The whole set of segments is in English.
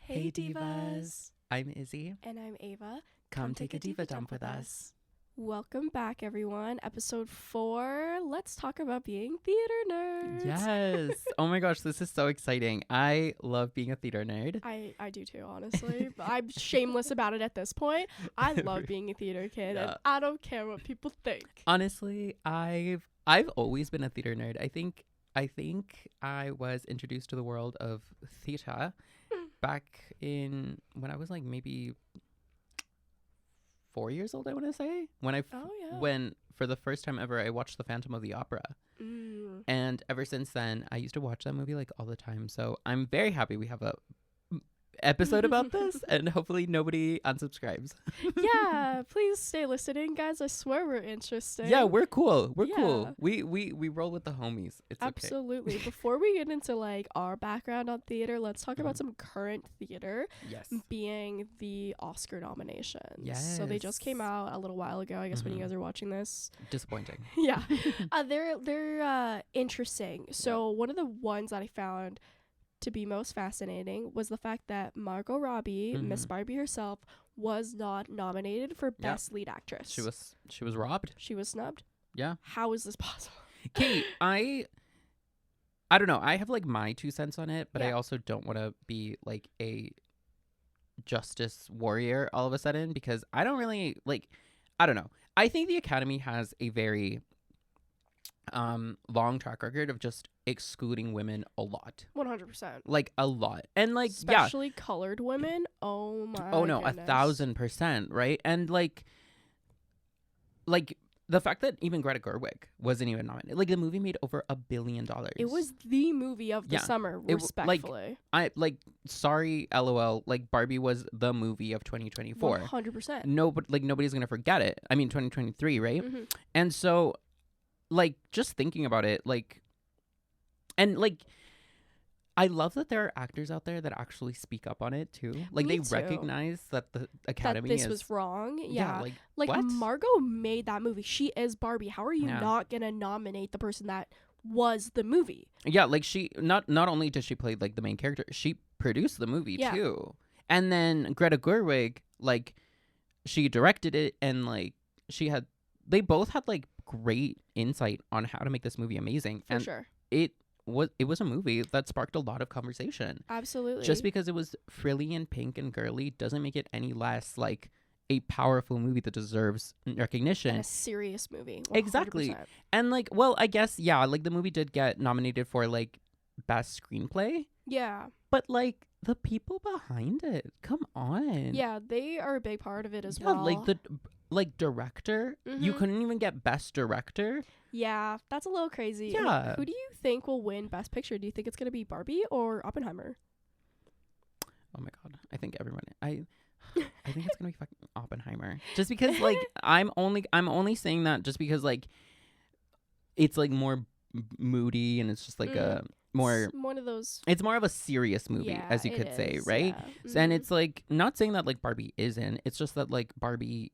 Hey Divas! I'm Izzy. And I'm Ava. Come take a diva dump with us. Welcome back, everyone. Episode 4. Let's talk about being theater nerds. Yes. Oh my gosh, this is so exciting. I love being a theater nerd. I do too, honestly. But I'm shameless about it at this point. I love being a theater kid, and I don't care what people think. Honestly, I've always been a theater nerd. I think I was introduced to the world of theater back in when I was like maybe 4 years old, I want to say, when for the first time ever I watched The Phantom of the Opera. And ever since then I used to watch that movie like all the time, so I'm very happy we have a episode about this and hopefully nobody unsubscribes. Yeah, please stay listening, guys. I swear we're interesting. Yeah, we're cool. We roll with the homies. It's absolutely. Okay. Before we get into like our background on theater, let's talk about some current theater. Yes. Being the Oscar nominations. Yes. So they just came out a little while ago, I guess, when you guys are watching this. Disappointing. Yeah. They're interesting. So one of the ones that I found to be most fascinating was the fact that Margot Robbie, Miss Barbie herself, was not nominated for Best Lead Actress. She was robbed. She was snubbed. Yeah. How is this possible? Kate, I don't know. I have like my 2 cents on it, but I also don't want to be like a justice warrior all of a sudden because I don't really like. I don't know. I think the Academy has a very long track record of just excluding women a lot. 100%. Like a lot. And like especially colored women. Oh my goodness. 1,000%, right? And like the fact that even Greta Gerwig wasn't even nominated. Like the movie made over $1 billion. It was the movie of the summer, respectfully. Sorry, LOL. Like Barbie was the movie of 2024. 100%. Nobody's gonna forget it. I mean 2023, right? And so like just thinking about it, like, and like I love that there are actors out there that actually speak up on it too. Like they recognize that the Academy that this was wrong. Yeah. Like what? Margot made that movie. She is Barbie. How are you not gonna nominate the person that was the movie? Yeah, like she not only did she play like the main character, she produced the movie too. And then Greta Gerwig, like she directed it, and like they both had like great insight on how to make this movie amazing. For sure. It was a movie that sparked a lot of conversation. Absolutely. Just because it was frilly and pink and girly doesn't make it any less like a powerful movie that deserves recognition. And a serious movie. 100%. Exactly. And like, well, I guess, yeah, like the movie did get nominated for like best screenplay. Yeah. But like the people behind it, come on. Yeah, they are a big part of it as well. Like the director, you couldn't even get best director. Yeah, that's a little crazy. Yeah. Who do you think will win Best Picture? Do you think it's going to be Barbie or Oppenheimer? Oh my god. I think everyone I think it's going to be fucking Oppenheimer. Just because like I'm only saying that just because like it's like more moody and it's just like a more one of those. It's more of a serious movie, as you could say, right? Yeah. And it's like not saying that like Barbie isn't. It's just that like Barbie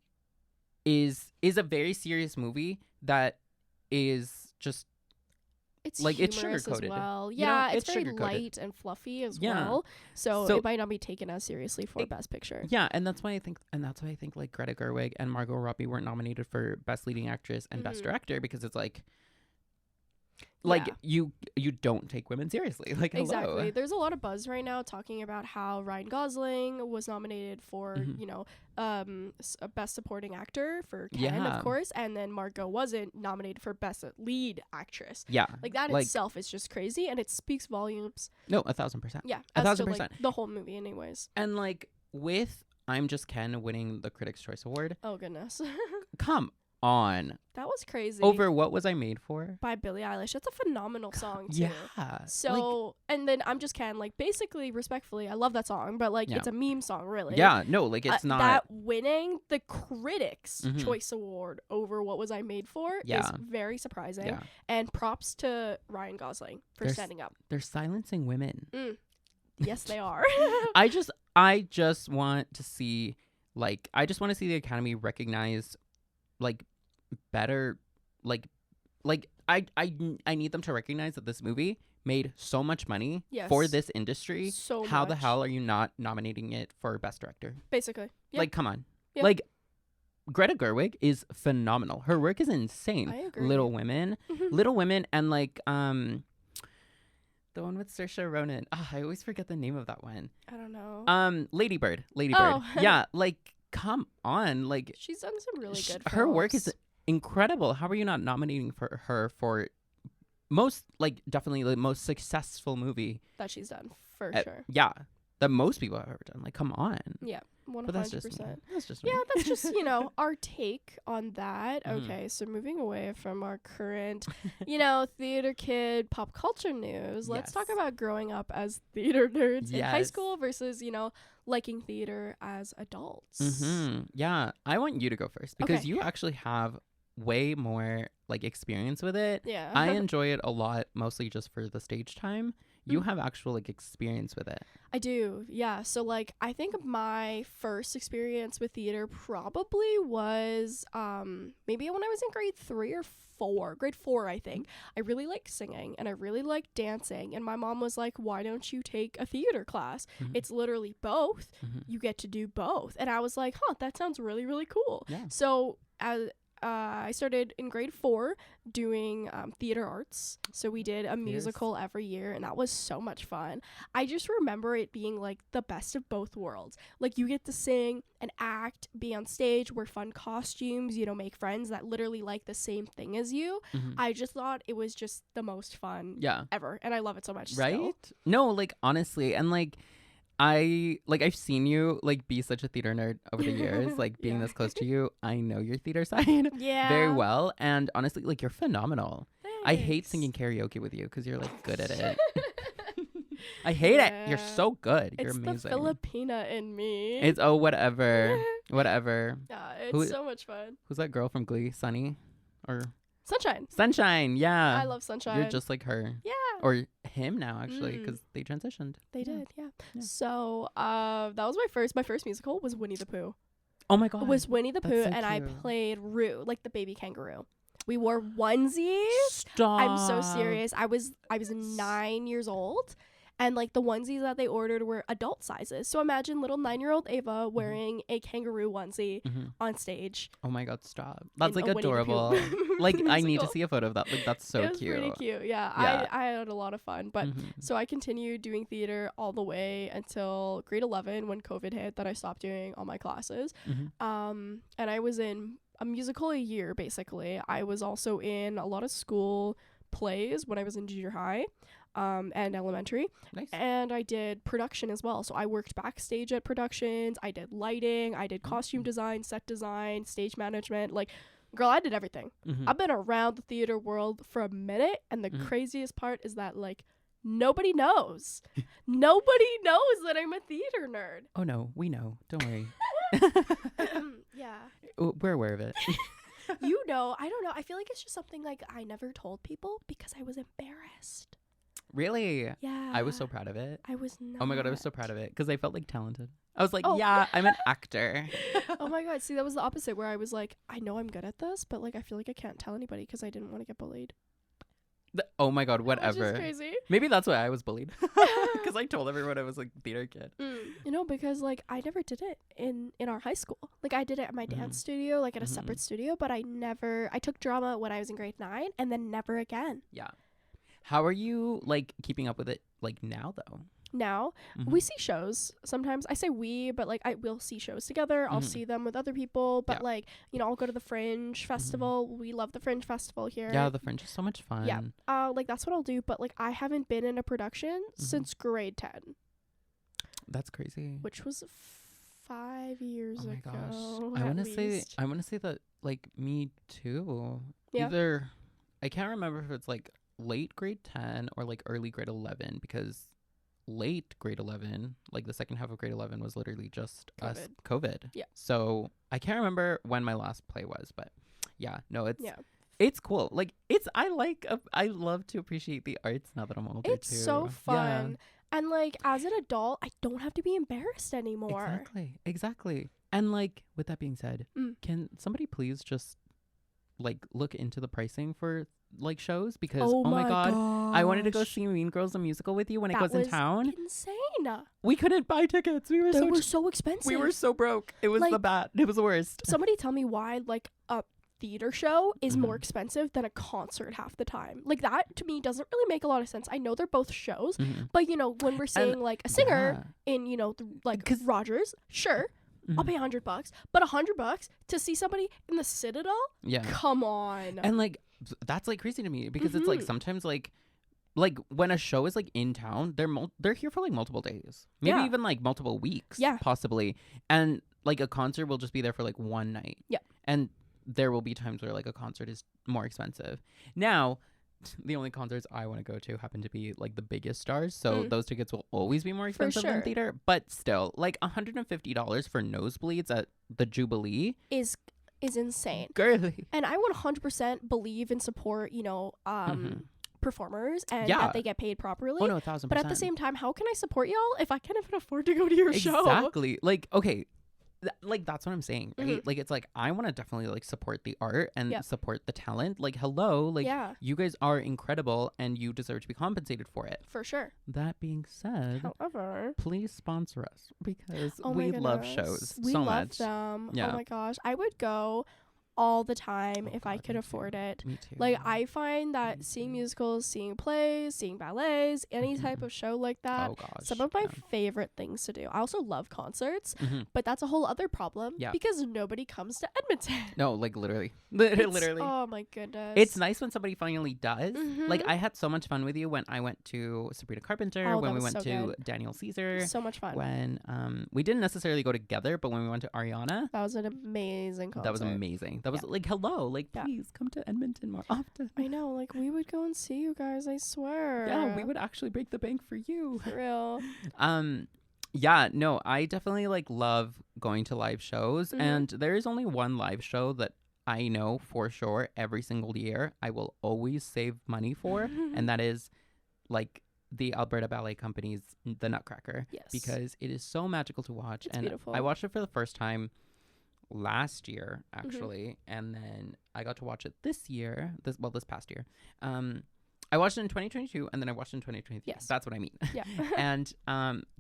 is a very serious movie that is just it's like it's humorous sugar-coated as well. Yeah, it's very light and fluffy as well. So it might not be taken as seriously for Best Picture. Yeah, and that's why I think like Greta Gerwig and Margot Robbie weren't nominated for Best Leading Actress and Best Director because it's like you don't take women seriously. Like hello. Exactly. There's a lot of buzz right now talking about how Ryan Gosling was nominated for Best Supporting Actor for Ken, of course, and then Margot wasn't nominated for Best Lead Actress. Yeah, like that itself is just crazy, and it speaks volumes. No, 1,000%. Yeah, 1,000%. Like, the whole movie, anyways. And like with I'm Just Ken winning the Critics' Choice Award. Oh goodness. Come on. That was crazy. Over What Was I Made For? By Billie Eilish. That's a phenomenal song too. Yeah. So and then I'm Just Ken, like basically respectfully, I love that song, but like it's a meme song really. Yeah, no, like it's not that winning the Critics' Choice Award over What Was I Made For is very surprising. Yeah. And props to Ryan Gosling for standing up. They're silencing women. Yes, they are. I just want to see the Academy recognize like better like I need them to recognize that this movie made so much money Yes. for this industry. So How the much. hell are you not nominating it for Best Director? Basically. Yep. Like, come on. Yep. Like, Greta Gerwig is phenomenal. Her work is insane. I agree. Little Women. Little Women and like the one with Saoirse Ronan. Oh, I always forget the name of that one. I don't know. Lady Bird. Oh. Yeah, like come on. Like She's done some really good her work films. is incredible. How are you not nominating for her for most, like, definitely the most successful movie that she's done for sure. Yeah, that most people have ever done. Like, come on. Yeah, 100%. But that's just me. That's just me. Yeah, that's just, our take on that. Mhm. Okay, so moving away from our current, theater kid pop culture news, let's talk Yes. about growing up as theater nerds in high Yes. school versus, liking theater as adults. Yeah, I want you to go first because Okay. you actually have way more like experience with it. Yeah. I enjoy it a lot, mostly just for the stage time. You Mhm. have actual like experience with it. I do, yeah. So like I think my first experience with theater probably was maybe when I was in grade 3 or 4. Grade 4, I think. I really liked singing and I really liked dancing, and my mom was like, "Why don't you take a theater class? Mhm. It's literally both. Mhm. You get to do both." And I was like, "Huh, that sounds really, really cool." Yeah. So as I started in grade 4 doing theater arts. So we did a musical every year, and that was so much fun. I just remember it being like the best of both worlds. Like you get to sing and act, be on stage, wear fun costumes, make friends that literally like the same thing as you. Mhm. I just thought it was just the most fun Yeah. ever, and I love it so much. Right? Still. No, like honestly, and like I've seen you like be such a theater nerd over the years, like being Yeah. this close to you. I know your theater side Yeah. very well, and honestly, like you're phenomenal. I hate Thanks. singing karaoke with you because you're like good at it. I hate it. You're Yeah. so good. You're It's amazing. the Filipina in me. It's whatever. Whatever. Yeah, it's Who- so much fun. Who's that girl from Glee? Sunny? Or Sunshine. Sunshine? Yeah. I love Sunshine. You're just like her. Yeah. Or him now, actually, Mm. because they transitioned. They Yeah. did, yeah. Yeah. So, that was my first musical was Winnie the Pooh. Oh my god. It was Winnie the that's Pooh, so and I cute. played Roo, like the baby kangaroo. We wore onesies. Stop. I'm so serious. I was 9 years old, and like the onesies that they ordered were adult sizes. So imagine little 9-year-old Ava wearing a kangaroo onesie Mhm. on stage. Oh my god, stop. That's in like a Winnie the Pooh adorable. Like I need to musical. see a photo of that. Like that's so it was cute. pretty cute. Yeah. Yeah. I had a lot of fun, but Mhm. so I continued doing theater all the way until grade 11 when COVID hit, that I stopped doing all my classes. Mhm. And I was in a musical a year, basically. I was also in a lot of school plays when I was in junior high and elementary. Nice. And I did production as well. So I worked backstage at productions. I did lighting. I did costume design, set design, stage management. Like, girl, I did everything. Mhm. I've been around the theater world for a minute, and the Mhm. craziest part is that like nobody knows. Nobody knows that I'm a theater nerd. Oh no, we know. Don't worry. Yeah. We're aware of it. I don't know. I feel like it's just something like I never told people because I was embarrassed. Really? Yeah. I was so proud of it. I was not. Oh my god, I was so proud of it because I felt like talented. I was like, Oh. yeah, I'm an actor. Oh my god. See, that was the opposite, where I was like, I know I'm good at this, but like I feel like I can't tell anybody because I didn't want to get bullied. Oh my god, Which whatever. is crazy. Maybe that's why I was bullied because I told everyone I was like theater kid. Because like I never did it in our high school. Like I did it at my dance studio, like at a separate studio, but I took drama when I was in grade 9 and then never again. Yeah. How are you like keeping up with it like now though? Now we see shows sometimes. I say we, but like we'll see shows together. I'll see them with other people, but Yeah. like I'll go to the Fringe Festival. We love the Fringe Festival here. Yeah, the Fringe is so much fun. Yeah. Like that's what I'll do, but like I haven't been in a production since grade 10, That's crazy. which was 5 years Oh my ago. gosh. I want to say that like me too. Yeah. Either I can't remember if it's like late grade 10 or like early grade 11 because late grade 11, like the second half of grade 11 was literally just us COVID. Yeah. So I can't remember when my last play was, but yeah, no, it's cool. Like I love to appreciate the arts now that I'm older It's too. so Yeah. fun. And like as an adult, I don't have to be embarrassed anymore. Exactly. And like with that being said, Mm. can somebody please just like look into the pricing for like shows, because Oh my god, I wanted to go gosh. see Mean Girls the musical with you when it That goes in was town. insane. We couldn't buy tickets. We were They so were so expensive. we were so broke. It was Like, the bad. It was the worst. Somebody tell me why like a theater show is more Mhm. expensive than a concert half the time. Like that to me doesn't really make a lot of sense. I know they're both shows, Mhm. but you know, when we're saying like a singer in, you know, like 'Cause- Rogers, sure, I'll Mhm. pay $100, but $100 to see somebody in the Citadel? Yeah. Come on. And like that's like crazy to me, because it's like Mhm. sometimes like when a show is like in town, they're here for like multiple days, maybe Yeah. even like multiple weeks, Yeah. possibly. And like a concert will just be there for like one night. Yeah. And there will be times where like a concert is more expensive. Now, the only concerts I want to go to happen to be like the biggest stars, so those tickets will always be more expensive sure. than theater. But still, like $150 for nosebleeds at the Jubilee is insane. girly. And I would 100% believe and support, you know, Mhm. performers and Yeah. that they get paid properly. Oh no, 1,000%. But at the same time, how can I support y'all if I can't even afford to go to your show? Exactly. Like, okay, like that's what I'm saying, right? Mhm. Like, it's like I want to definitely like support the art and Yep. support the talent. Like, hello, like Yeah, you guys are incredible and you deserve to be compensated for it. for sure. That being said, However, please sponsor us, because oh my we love goodness, shows we so love much. them. Yeah. Oh my gosh, I would go all the time Oh if I God, could me afford too. it. Me too. Like I find that Me seeing too. musicals, seeing plays, seeing ballets, any type Mhm. of show like that, Oh gosh. some of my yeah. favorite things to do. I also love concerts, Mhm. but that's a whole other problem Yeah. because nobody comes to Edmonton. No, like literally, It's- literally. Oh my goodness. It's nice when somebody finally does. Like Mhm. I had so much fun with you when I went to Sabrina Carpenter, Oh, when that we was went so to good. Daniel Caesar, so much fun. when we didn't necessarily go together, but when we went to Ariana, That was an amazing concert. that was amazing. That was like, hello, like Yeah. please come to Edmonton more often. I know, like we would go and see you guys, I swear. Yeah, we would actually break the bank for you. For real. Yeah, no, I definitely like love going to live shows, Mhm. and there is only one live show that I know for sure every single year I will always save money for, and that is like the Alberta Ballet Company's The Nutcracker, Yes. because it is so magical to watch. It's And beautiful. I watched it for the first time last year actually, and then I got to watch it this past year. I watched it in 2022, and then I watched it in 2023. Yes. That's what I mean. Yeah. And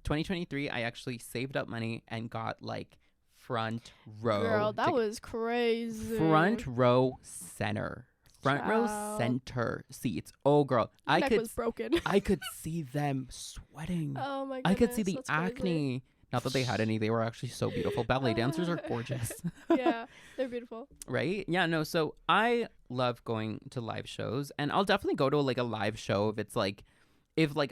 2023 I actually saved up money and got like front row Girl, that was crazy. front row center Child. center seats. Oh girl, My I neck could was broken. I could see them sweating. Oh my goodness. I could see the that's crazy. acne. Not that they had any, they were actually so beautiful. Ballet dancers are gorgeous. Yeah, they're beautiful. Right? Yeah, no, so I love going to live shows, and I'll definitely go to like a live show if it's like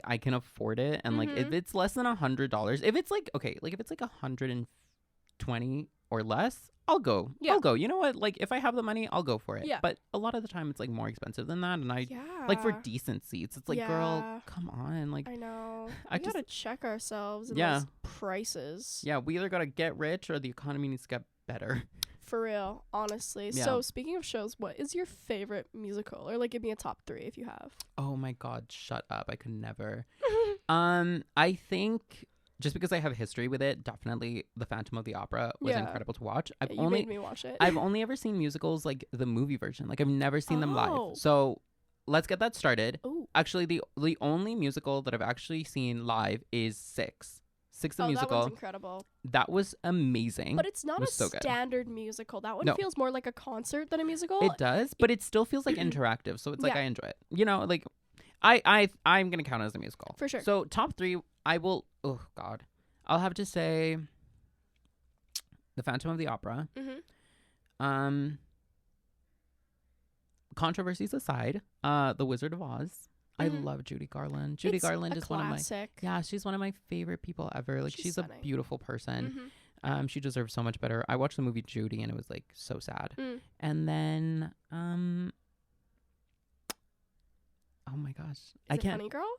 I can afford it, and like if Mhm. it's less than $100. If it's like okay, like if it's like 120 or less, I'll go. Yeah. I'll go. You know what? Like if I have the money, I'll go for it. Yeah. But a lot of the time it's like more expensive than that, and I Yeah. like for decent seats. It's like, girl, Yeah. come on. Like I know. I We gotta check ourselves in Yeah. those prices. yeah, we either got to get rich or the economy needs to get better. For real, honestly. Yeah. So speaking of shows, what is your favorite musical? Or like give me a top 3 if you have. Oh my god, shut up. I could never. I think just because I have history with it, definitely The Phantom of the Opera was Yeah. incredible to watch. Yeah, you made me watch it. I've only ever seen musicals like the movie version. Like I've never seen them Oh. live. So let's get that started. Ooh. Actually, the only musical that I've actually seen live is Six. Six the That musical. one's incredible. That was amazing. But it's not a was so good. standard musical. That one No. feels more like a concert than a musical. It does, but it still feels like interactive. So it's like Yeah. I enjoy it. You know, like I'm gonna count it as a musical. For sure. So top 3, I will oh god. I'll have to say The Phantom of the Opera. Mm-hmm. Controversies aside, The Wizard of Oz. I Mhm. love Judy Garland. Judy It's Garland a is one of my classic. yeah, she's one of my favorite people ever. Like She's she's a stunning. beautiful person. Mm-hmm. She deserves so much better. I watched the movie Judy and it was like so sad. Mm. And then oh my gosh. I Is it can't Funny Girl?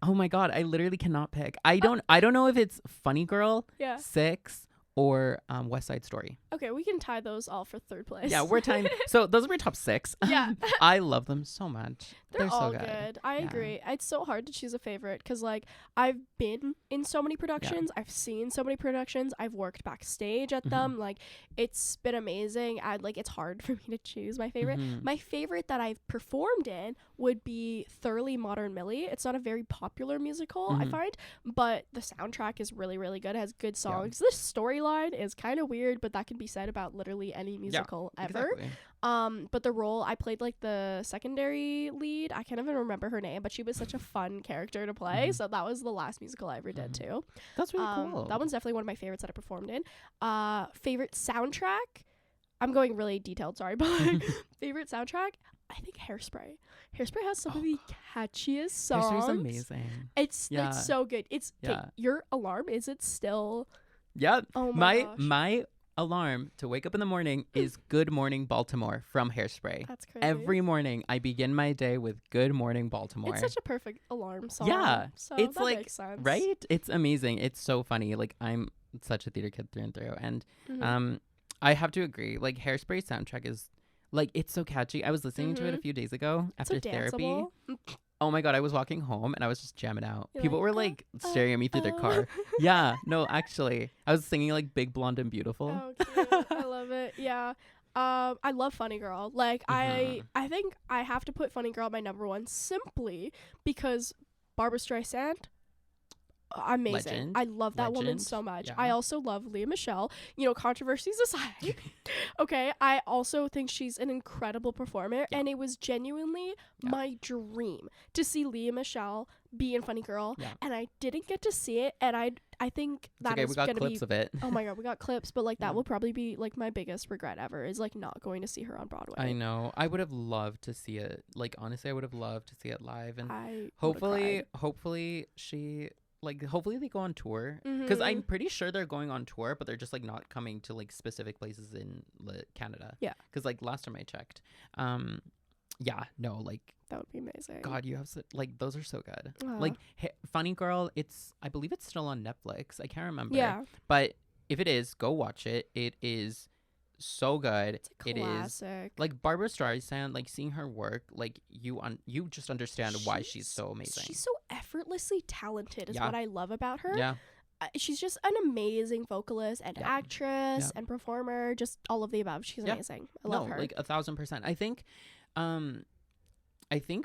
Oh my god, I literally cannot pick. I don't know if it's Funny Girl, Yeah. Six, or West Side Story. Okay, we can tie those all for third place. Yeah, we're tying. So those are my top 6. Yeah. I love them so much. They're all so good. I Yeah. agree. It's so hard to choose a favorite because, like, I've been in so many productions. I've seen so many productions. I've worked backstage at them. Like, it's been amazing. It's hard for me to choose my favorite. My favorite that I've performed in would be Thoroughly Modern Millie. It's not a very popular musical, I find, but the soundtrack is really, really good. It has good songs. The storyline is kind of weird, but that can be said about literally any musical ever. Exactly. But the role I played, like, the secondary lead, I can't even remember her name, but she was such a fun character to play. So that was the last musical I ever did too. That's really cool. That one's definitely one of my favorites that I performed in. Favorite soundtrack, I'm going really detailed, sorry, but like, favorite soundtrack, I think Hairspray. Hairspray has some of the catchiest songs. Hairspray's amazing. It's so good. It's your alarm, is it still? Yep. Oh my gosh. My alarm to wake up in the morning is Good Morning Baltimore from Hairspray. That's crazy. Every morning I begin my day with Good Morning Baltimore. It's such a perfect alarm song. Yeah. So it's that like, makes sense. right? It's amazing. It's so funny. Like, I'm such a theater kid through and through. And I have to agree. Like, Hairspray soundtrack is, like, it's so catchy. I was listening to it a few days ago after so therapy. danceable. Oh my God, I was walking home and I was just jamming out. You're People like, were like staring at me through their car. Yeah, no, actually. I was singing like Big Blonde and Beautiful. Oh, cute. I love it. Yeah. I love Funny Girl. Like, I think I have to put Funny Girl at my number one simply because Barbara Streisand, amazing. Legend. I love that woman Legend. so much. Yeah. I also love Leah Michele. You know, controversies aside. Okay, I also think she's an incredible performer, and it was genuinely my dream to see Leah Michele be in Funny Girl, and I didn't get to see it, and I think that is we got gonna clips be, of it. oh my God, we got clips, but like that will probably be like my biggest regret ever is like not going to see her on Broadway. I know. I would have loved to see it. Like, honestly, I would have loved to see it live, and I hopefully she. Like, hopefully they go on tour, because I'm pretty sure they're going on tour, but they're just like not coming to like specific places in Canada. Yeah, because like last time I checked, yeah, no, like that would be amazing. God, you have like those are so good. Aw. Like Funny Girl, I believe it's still on Netflix. I can't remember. Yeah, but if it is, go watch it. It is so good. It's a classic. It is like Barbara Streisand. Like, seeing her work, like you just understand why she's so amazing. She's so effortlessly talented is what I love about her. Yeah. She's just an amazing vocalist and actress and performer, just all of the above. She's amazing. I love her. Like 1,000%. I think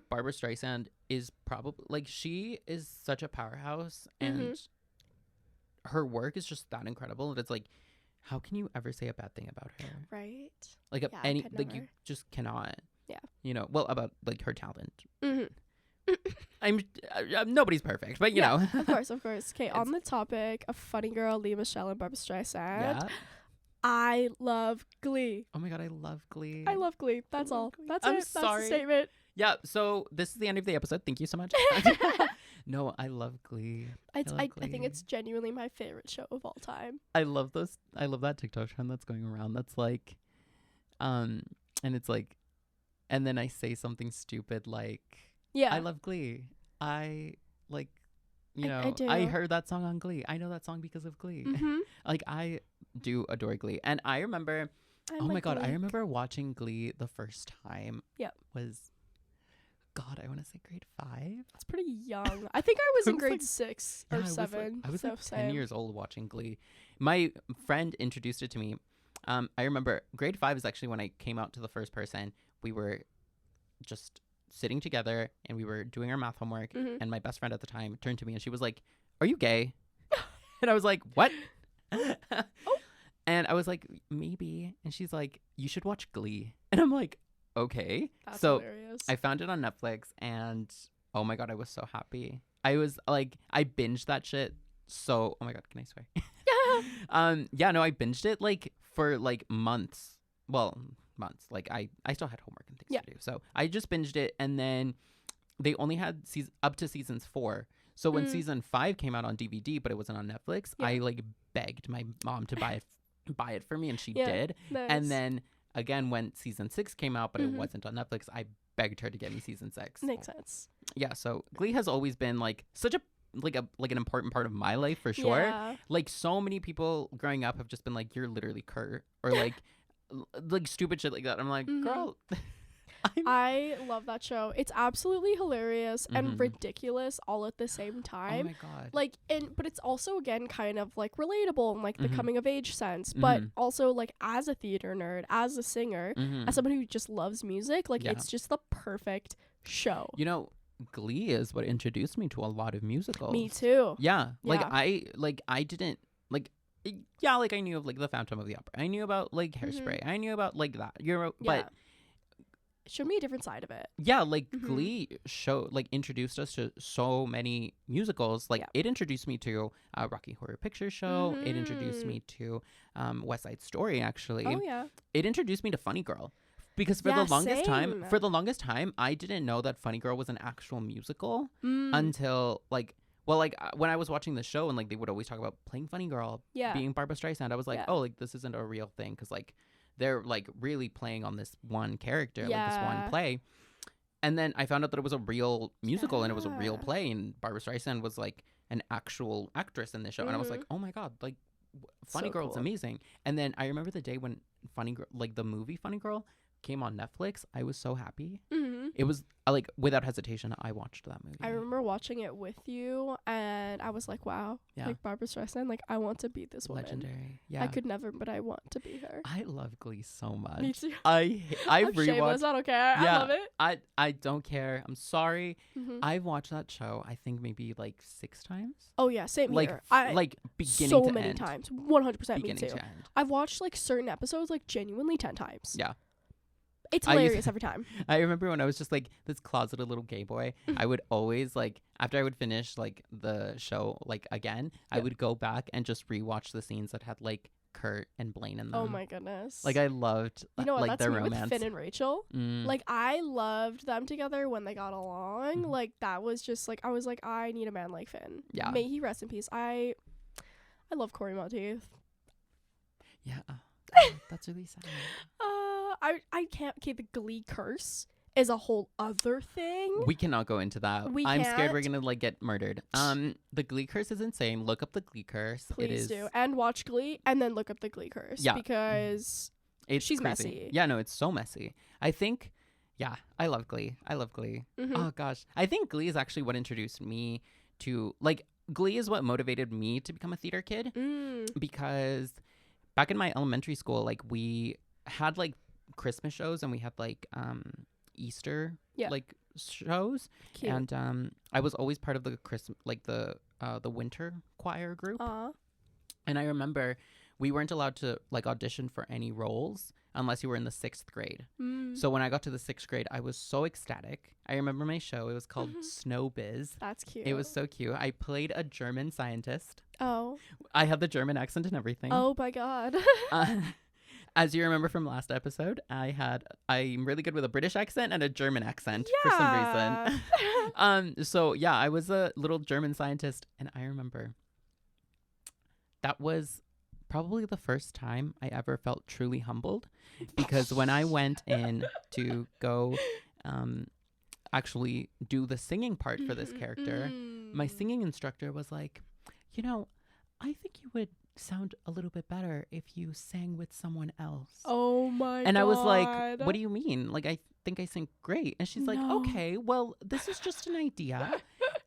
Barbara Streisand is probably, like, she is such a powerhouse, and her work is just that incredible. It's like, how can you ever say a bad thing about her? Right. Like, you just cannot. Yeah. You know, well, about like her talent. I'm nobody's perfect, but you know. Of course. Okay, on the topic of Funny Girl, Leah Michele, and Barbara Streisand, I love Glee. Oh my God, I love Glee. I love Glee. That's all. Glee. That's I'm it. sorry. That's the statement. Yeah, so this is the end of the episode. Thank you so much. No, I love Glee. I think it's genuinely my favorite show of all time. I love that TikTok trend that's going around. That's like, and it's like, and then I say something stupid like, I love Glee. I like, you know, I heard that song on Glee. I know that song because of Glee. Like, I do adore Glee. And I remember, oh my God, I remember watching Glee the first time. Was, God, I want to say grade 5. That's pretty young. I think I was in grade 6 or 7. I was like 10 years old watching Glee. My friend introduced it to me. I remember grade 5 is actually when I came out to the first person. We were just sitting together and we were doing our math homework, and my best friend at the time turned to me and she was like, "Are you gay?" And I was like, "What?" And I was like, "Maybe." And she's like, "You should watch Glee." And I'm like, "Okay." That's so hilarious. I found it on Netflix, and oh my God, I was so happy. I was like, I binged that shit. So, oh my God, can I swear? Yeah, no, I binged it like for like months. Well, months. Like, I still had homework and things to do. So I just binged it, and then they only had up to seasons 4. So when season 5 came out on DVD, but it wasn't on Netflix, I like begged my mom to buy it for me, and she did. Nice. And then again, when season 6 came out, but it wasn't on Netflix, I begged her to get me season 6. Makes sense. Yeah, so Glee has always been like such an important part of my life, for sure. Yeah. Like, so many people growing up have just been like, "You're literally Kurt," or like like stupid shit like that. I'm like, girl. I love that show. It's absolutely hilarious and Mhm. ridiculous all at the same Oh time. my god. Like, but it's also again kind of like relatable in like the Mhm. coming of age sense, but Mhm. also like as a theater nerd, as a singer, Mhm. as someone who just loves music, like Yeah. it's just the perfect show. You know, Glee is what introduced me to a lot of musicals. Me too. Yeah. Like Yeah. I didn't like yeah, like I knew of like the Phantom of the Opera. I knew about like Hairspray. I knew about like that. Yeah. But Show me a different side of it. yeah, like Mhm. Glee introduced us to so many musicals. Like Yeah. it introduced me to Rocky Horror Picture Show. It introduced Mhm. me to West Side Story. Actually, Oh yeah. it introduced me to Funny Girl. Because for Yeah, the longest same. time, I didn't know that Funny Girl was an actual musical Mm. until when I was watching the show and like they would always talk about playing Funny Girl, Yeah. being Barbara Streisand. I was like, Yeah. oh, like this isn't a real thing because like they're like really playing on this one character, like this one Yeah. play. And then I found out that it was a real musical and it was a real Yeah. play, and Barbara Streisand was like an actual actress in the show, and I was like, oh my god, like Funny So Girl is cool. amazing. And then I remember the day when Funny Girl, like the movie Funny Girl, came on Netflix. I was so happy. Mhm. It was like without hesitation, I watched that movie. I remember watching it with you, and I was like, "Wow, Yeah. like Barbara Streisand, like I want to be this woman. Legendary. Yeah. I could never, but I want to be her." I love Glee so much. Me too. I I'm shameless. rewatched. I don't care. I Yeah. love it. I don't care. I'm sorry. Mhm. I've watched that show. I think maybe like 6 times. Oh yeah, same Like here. I like beginning so to many end. times. 100% me Beginning too. to end. I've watched like certain episodes like genuinely 10 times. Yeah. It's I used- hilarious every time. I remember when I was just like this closeted little gay boy, I would always like after I would finish like the show like again, I Yeah. would go back and just rewatch the scenes that had like Kurt and Blaine in them. Oh my goodness. Like I loved you know what? like That's their me romance. with Finn and Rachel. Mm. Like I loved them together when they got along. Mhm. Like that was just like I was like I need a man like Finn. Yeah. May he rest in peace. I love Corey Monteith. Yeah. That's really sad. I can't. Okay, the Glee curse is a whole other thing. We cannot go into that. We I'm scared we're can't. gonna like get murdered. The Glee curse is insane. Look up the Glee curse. It Please is, do, and watch Glee, and then look up the Glee curse. Yeah. because It's she's crazy. messy. Yeah, no, it's so messy. I think, yeah, I love Glee. Mhm. Oh gosh, I think Glee is actually what introduced me to like Glee is what motivated me to become a theater kid because back in my elementary school, like we had like Christmas shows and we had like Easter Yeah. like shows, Cute. and I was always part of the Christmas like the winter choir group. And I remember we weren't allowed to like audition for any roles unless you were in the 6th grade. So when I got to the 6th grade, I was so ecstatic. I remember my show. It was called Snow Biz. That's cute. It was so cute. I played a German scientist. Oh. I had the German accent and everything. Oh my god. As you remember from last episode, I'm really good with a British accent and a German accent for some reason. So yeah, I was a little German scientist, and I remember that was probably the first time I ever felt truly humbled, because when I went in to go actually do the singing part for this character, my singing instructor was like, you know, I think you would sound a little bit better if you sang with someone else. Oh my god. And I was like, what do you mean? Like, I think I sing great. And she's like, No. okay, well, this is just an idea.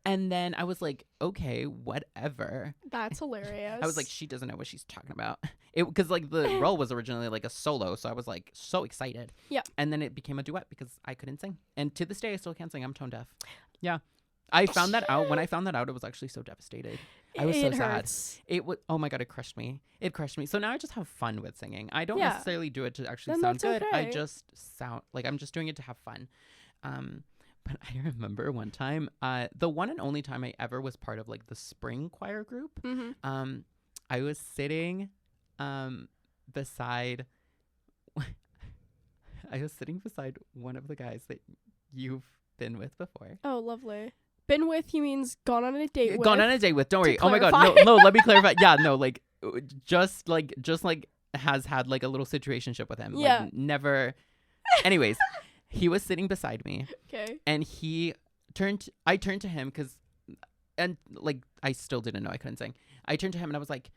And then I was like, okay, whatever. That's hilarious. I was like, she doesn't know what she's talking about. Because like the role was originally like a solo. So I was like so excited. Yeah. And then it became a duet because I couldn't sing. And to this day, I still can't sing. I'm tone deaf. Yeah. I found that out. When I found that out, it was actually so devastated. I was so sad. Hurts. It was, oh my God, it crushed me. It crushed me. So now I just have fun with singing. I don't Yeah. necessarily do it to actually Then sound that's good. I okay. just sound like I'm just doing it to have fun. But I remember one time, the one and only time I ever was part of like the spring choir group. Mm-hmm. I was sitting beside one of the guys that you've been with before. Oh, lovely. Been with, he means gone on a date with. Gone on a date with. Don't worry. Oh my God. clarify. No, let me clarify. Yeah, no, like just like has had like a little situationship with him. Yeah. Like never. Anyways, he was sitting beside me, Okay. and I turned to him and like I still didn't know I couldn't sing. I turned to him and I was like,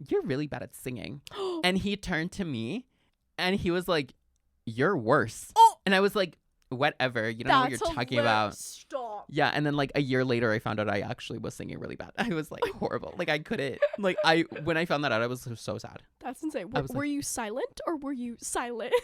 "You're really bad at singing." And he turned to me and he was like, "You're worse." Oh. And I was like, whatever. You don't know what you're talking about. Stop. Yeah, and then like a year later, I found out I actually was singing really bad. I was like horrible. Like I couldn't. Like when I found that out, I was so sad. That's insane. Were you silent or were you silent?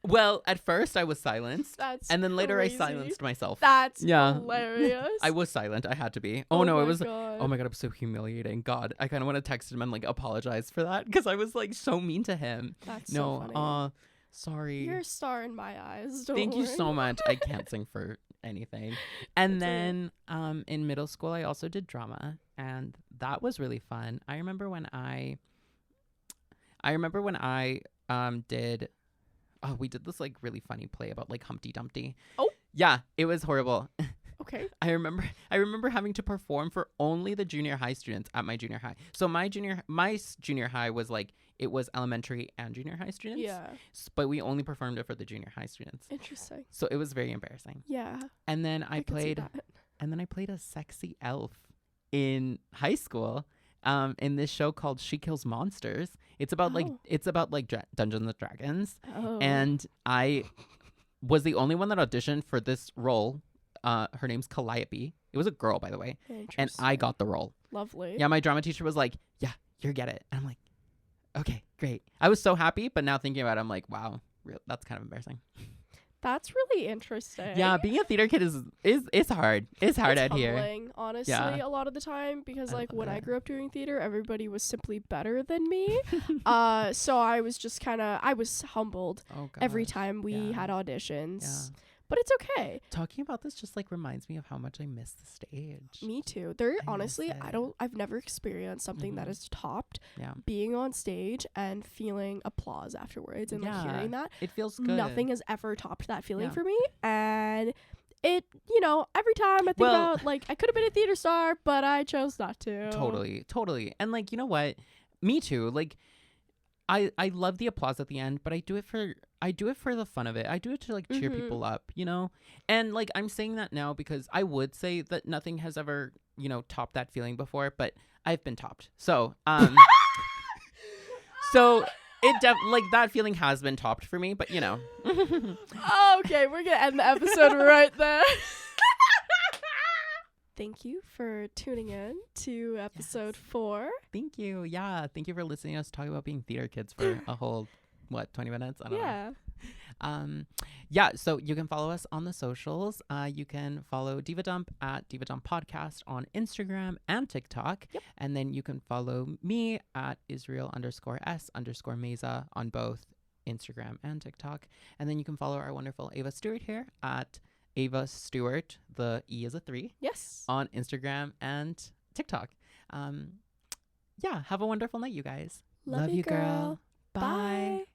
Well, at first I was silenced. That's and then later crazy. I silenced myself. That's hilarious. I was silent. I had to be. Oh no, it was. God. Oh my God, it was so humiliating. God, I kind of want to text him and like apologize for that because I was like so mean to him. That's so funny. Sorry. You're a star in my eyes. Thank you so much. I can't sing for anything. And then in middle school, I also did drama, and that was really fun. I remember when I did. Oh, we did this like really funny play about like Humpty Dumpty. Oh. Yeah, it was horrible. Okay. I remember having to perform for only the junior high students at my junior high. So my junior high was like, it was elementary and junior high students. Yeah. But we only performed it for the junior high students. Interesting. So it was very embarrassing. Yeah. And then I played a sexy elf in high school. In this show called She Kills Monsters. It's about like Dungeons and Dragons. Oh. And I was the only one that auditioned for this role. Her name's Calliope. It was a girl, by the way. And I got the role. Lovely. Yeah, my drama teacher was like, yeah, you get it. And I'm like, okay, great. I was so happy, but now thinking about it, I'm like, wow, that's kind of embarrassing. That's really interesting. Yeah, being a theater kid is hard. It's hard out here. Honestly, a lot of the time, because like when I grew up doing theater, everybody was simply better than me. So I was just I was humbled every time we had auditions. Yeah. But it's okay. Talking about this just like reminds me of how much I miss the stage. Me too. I've never experienced something that has topped being on stage and feeling applause afterwards and like hearing that. It feels good. Nothing has ever topped that feeling for me. And it, every time I think about like I could have been a theater star, but I chose not to. Totally. And like, you know what? Me too. Like I love the applause at the end, but I do it for the fun of it. I do it to like cheer people up, And like I'm saying that now because I would say that nothing has ever, topped that feeling before, but I've been topped. So, so like that feeling has been topped for me, but Okay, we're going to end the episode right there. Thank you for tuning in to episode 4. Thank you. Yeah. Thank you for listening to us talk about being theater kids for a whole, 20 minutes? I don't know. So you can follow us on the socials. You can follow Diva Dump at Diva Dump Podcast on Instagram and TikTok. Yep. And then you can follow me at Israel_S_Meza on both Instagram and TikTok. And then you can follow our wonderful Ava Stewart here at Ava Stewart, the E is a 3. Yes. On Instagram and TikTok. Have a wonderful night, you guys. Love you, girl. Bye.